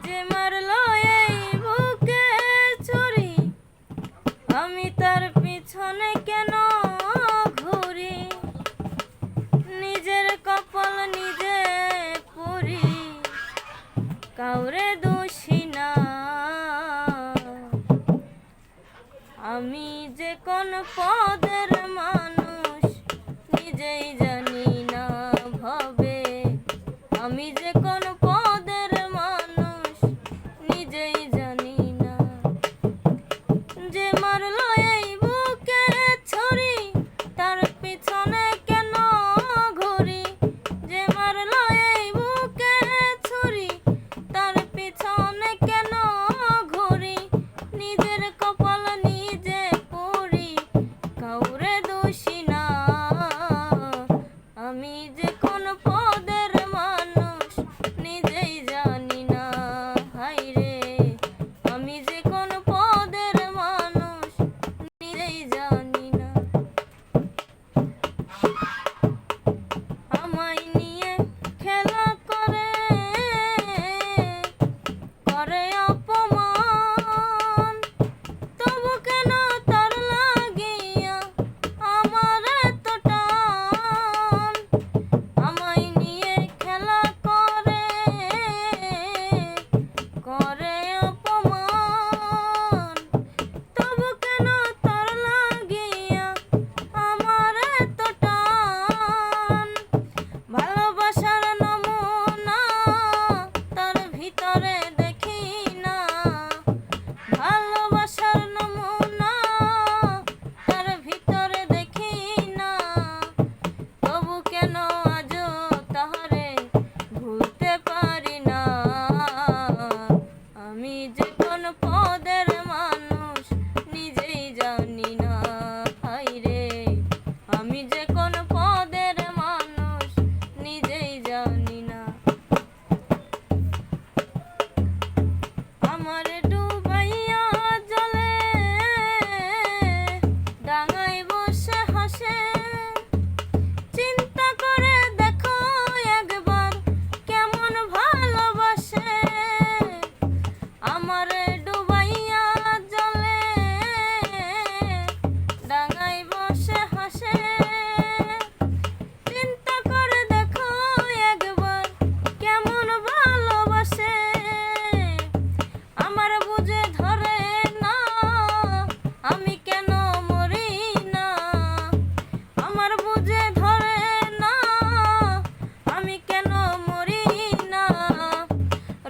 যে মারলো এই বুকে ছুরি, আমি তার পিছনে কেন ঘুরি? নিজের কপাল নিজে পুরি, কাউরে দোষী না। আমি যে কোন পদের মানুষ নিজেই জানি না ভাবে, আমি যে কোন পদের মানুষ নিজেই জানি না। যে মারলো এই বুকে ছুরি, তার পিছনে কেন ঘুরি? যে মারলো এই বুকে ছুরি, তার পিছনে কেন ঘুরি? নিজের কপাল নিজে পুরি, কাউরে দোষী না। আমি যে কোন পদের মানুষ নিজেই জানি না। হায়রে, আমি যে কোন পদের মানুষ নিজেই জানি না। আমায় নিয়ে খেলা করে, করে অপমান, তবু কেন তার লাগিয়া আমার এত টান? আমায় নিয়ে খেলা করে, করে অপমান, তবু কেন তার লাগিয়া আমার এত টান? ভালোবাসার নমুনা তার ভিতরে দেখি না, ভালোবাসার নমুনা তার ভিতরে দেখি না, তবু কেন আজও তাহারে ভুলতে পারি না। আমি যে কোন পদের মানুষ নিজেই জানি না। হায়রে, আমি যে কোন পদের মানুষ নিজেই জানি না। আমার ডুবাইয়া জলে ডাঙায় বসে হাসে, চিন্তা করে দেখো একবার কেমন ভালোবাসে। আমার ডুবাইয়া জলে ডাঙায় বসে হাসে, চিন্তা করে দেখো একবার কেমন ভালোবাসে। আমার বুঝে ধরে না আমি কেন মরি না, আমার বুঝে ধরে না আমি কেন মরি না।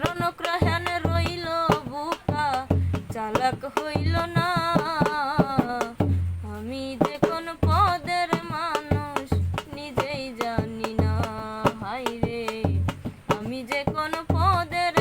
রনক রাহান রইল বুকা, চালাক হইল না। আমি যে কোন পদের মানুষ নিজেই জানি না। হায়রে, আমি যে কোন পদের